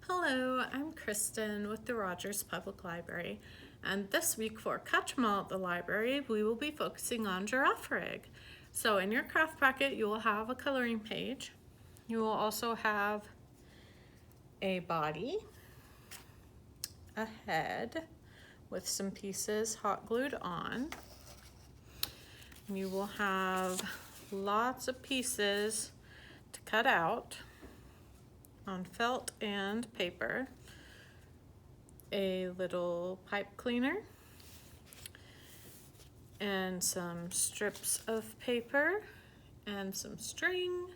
Hello, I'm Kristen with the Rogers Public Library, and this week for Catch 'em All at the Library, we will be focusing on giraffe rig. So in your craft packet, you will have a coloring page. You will also have a body, a head with some pieces hot glued on. You will have lots of pieces to cut out on felt and paper, a little pipe cleaner, and some strips of paper and some string,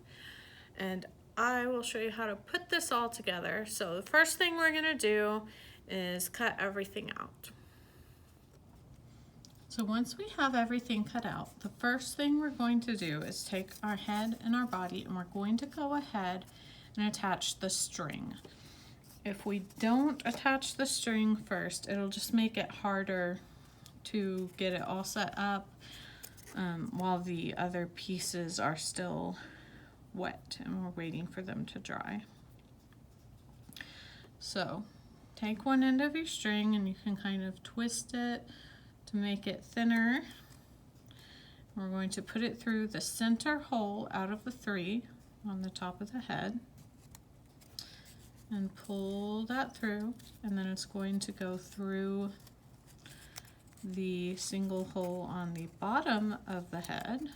and I will show you how to put this all together. So the first thing we're going to do is cut everything out. So once we have everything cut out, the first thing we're going to do is take our head and our body, and we're going to go ahead and attach the string. If we don't attach the string first, it'll just make it harder to get it all set up while the other pieces are still wet and we're waiting for them to dry. So take one end of your string and you can kind of twist it to make it thinner. We're going to put it through the center hole out of the 3 on the top of the head and pull that through, and then it's going to go through the single hole on the bottom of the head.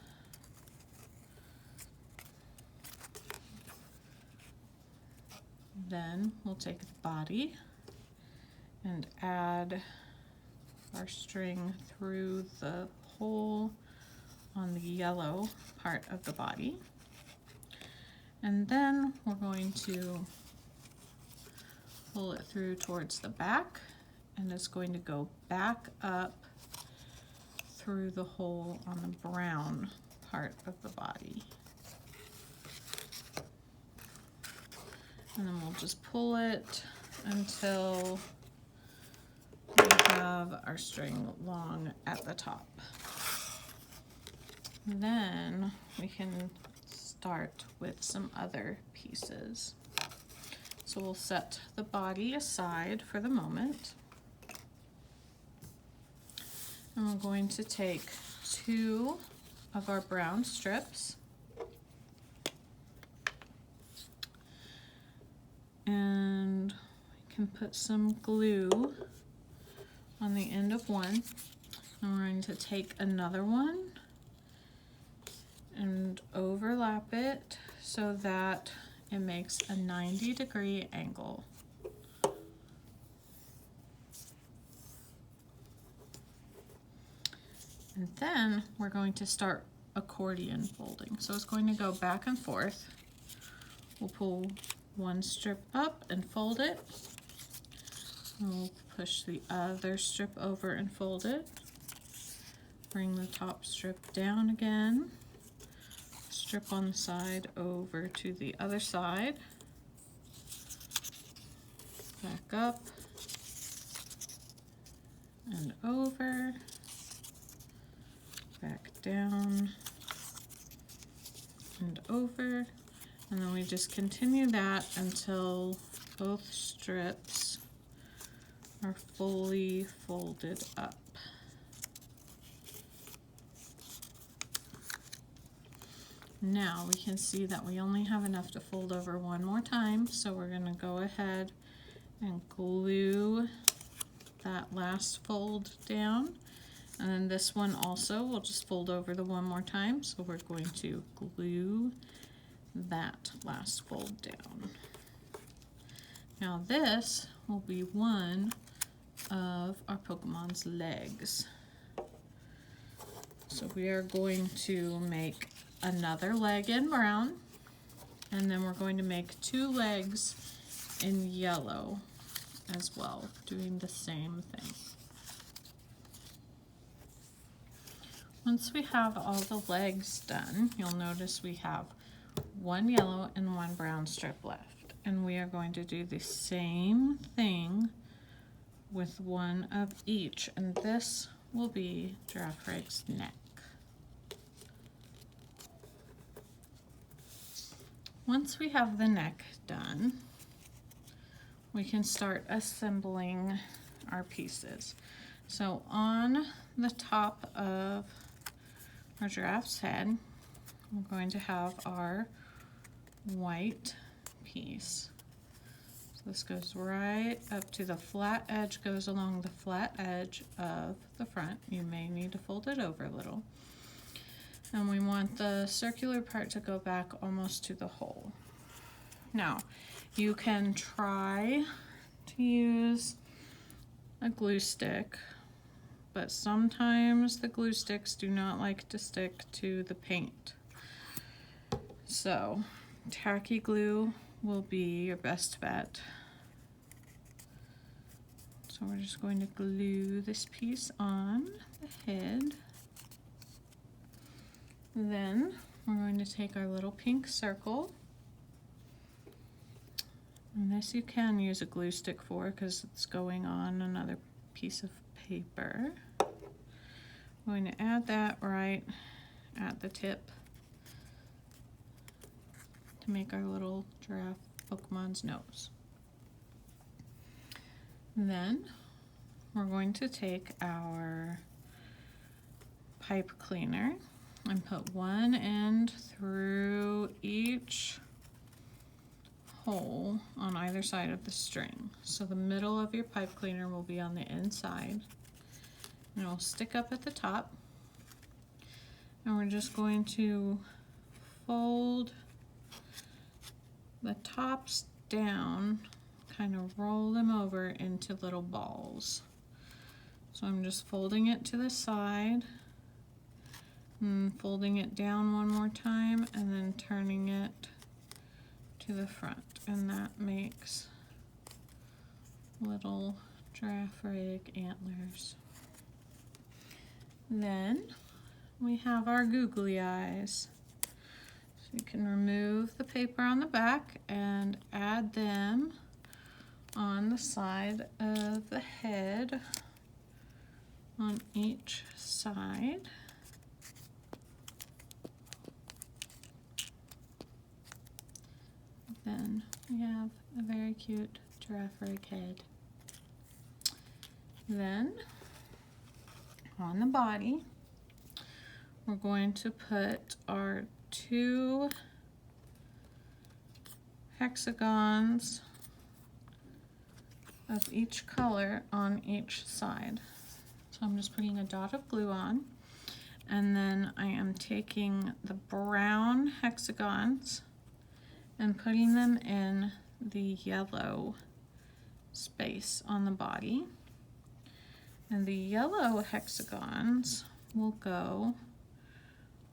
Then we'll take the body and add our string through the hole on the yellow part of the body. And then we're going to pull it through towards the back, and it's going to go back up through the hole on the brown part of the body. And then we'll just pull it until we have our string long at the top. Then we can start with some other pieces. So we'll set the body aside for the moment. And we're going to take 2 of our brown strips and we can put some glue on the end of one. And we're going to take another one and overlap it so that it makes a 90-degree angle. And then we're going to start accordion folding. So it's going to go back and forth. We'll pull one strip up and fold it. And we'll push the other strip over and fold it. Bring the top strip down again. Strip on the side over to the other side. Back up and over. Back down and over. And then we just continue that until both strips are fully folded up. Now we can see that we only have enough to fold over one more time, so we're going to go ahead and glue that last fold down. And then this one also, we'll just fold over the one more time, so we're going to glue that last fold down. Now this will be one of our Pokemon's legs. So we are going to make another leg in brown, and then we're going to make 2 legs in yellow as well, doing the same thing. Once we have all the legs done, you'll notice we have 1 yellow and 1 brown strip left, and we are going to do the same thing with 1 of each, and this will be Giraffe Rig's neck. Once we have the neck done, we can start assembling our pieces. So on the top of our giraffe's head, we're going to have our white piece. So this goes right up to the flat edge, goes along the flat edge of the front. You may need to fold it over a little. And we want the circular part to go back almost to the hole. Now, you can try to use a glue stick, but sometimes the glue sticks do not like to stick to the paint. So, tacky glue will be your best bet. So we're just going to glue this piece on the head. Then we're going to take our little pink circle. And this you can use a glue stick for because it's going on another piece of paper. We're going to add that right at the tip to make our little giraffe Pokemon's nose. Then we're going to take our pipe cleaner and put one end through each hole on either side of the string. So the middle of your pipe cleaner will be on the inside, and it will stick up at the top. And we're just going to fold the tops down, kind of roll them over into little balls. So I'm just folding it to the side and folding it down one more time and then turning it to the front, and that makes little Girafarig antlers. Then we have our googly eyes. So you can remove the paper on the back and add them on the side of the head on each side. Then we have a very cute Girafarig head. Then on the body, we're going to put our 2 hexagons of each color on each side. So I'm just putting a dot of glue on, and then I am taking the brown hexagons and putting them in the yellow space on the body. And the yellow hexagons will go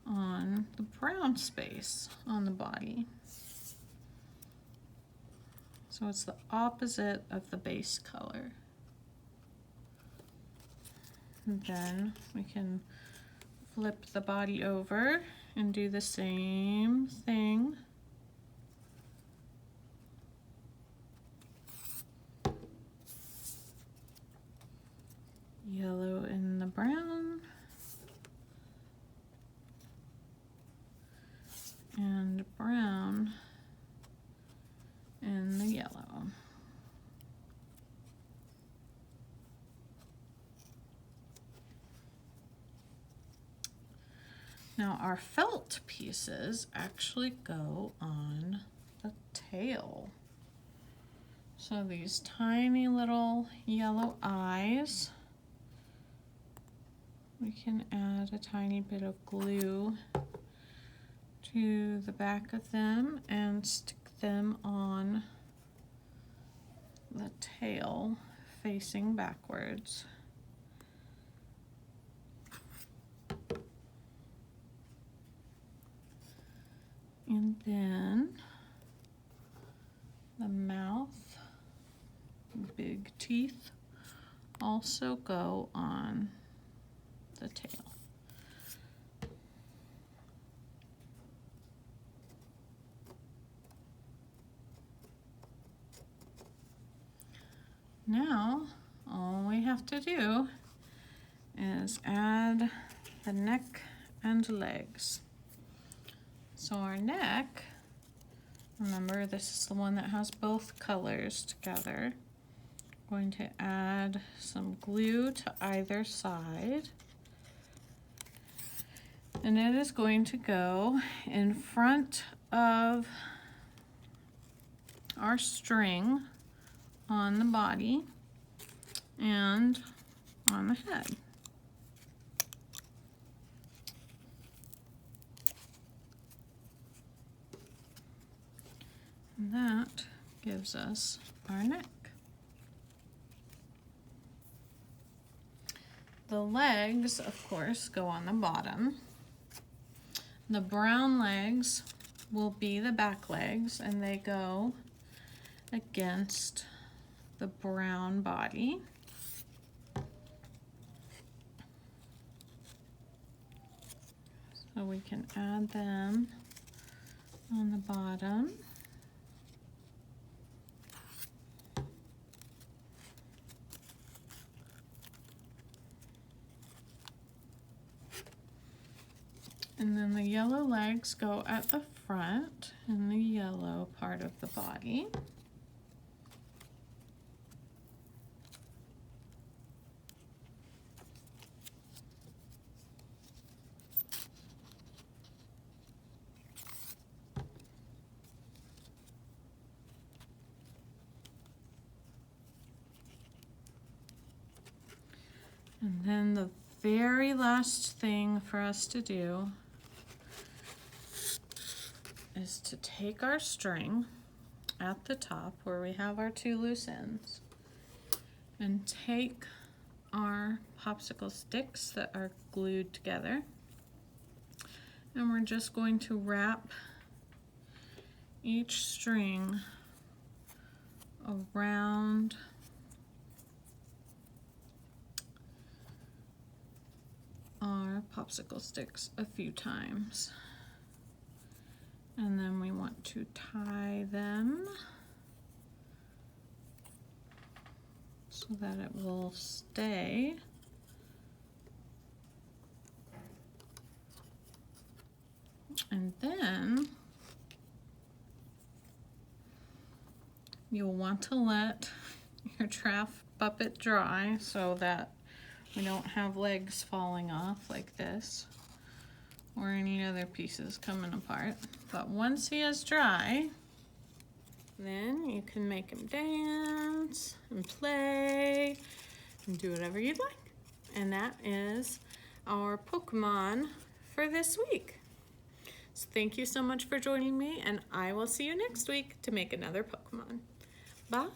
on the brown space on the body. So it's the opposite of the base color. And then we can flip the body over and do the same thing. Yellow in the brown and brown in the yellow. Now our felt pieces actually go on the tail. So these tiny little yellow eyes, we can add a tiny bit of glue to the back of them and stick them on the tail facing backwards. And then the mouth, big teeth, also go on the tail. Now, all we have to do is add the neck and legs. So our neck, Remember, this is the one that has both colors together. Going to add some glue to either side. And it is going to go in front of our string on the body and on the head. And that gives us our neck. The legs, of course, go on the bottom. The brown legs will be the back legs, and they go against the brown body. So we can add them on the bottom. And then the yellow legs go at the front in the yellow part of the body. And then the very last thing for us to do is to take our string at the top where we have our two loose ends and take our popsicle sticks that are glued together, and we're just going to wrap each string around our popsicle sticks a few times. And then we want to tie them so that it will stay. And then you'll want to let your draft puppet dry so that we don't have legs falling off like this or any other pieces coming apart. But once he is dry, then you can make him dance and play and do whatever you'd like. And that is our Pokemon for this week. So thank you so much for joining me, and I will see you next week to make another Pokemon. Bye!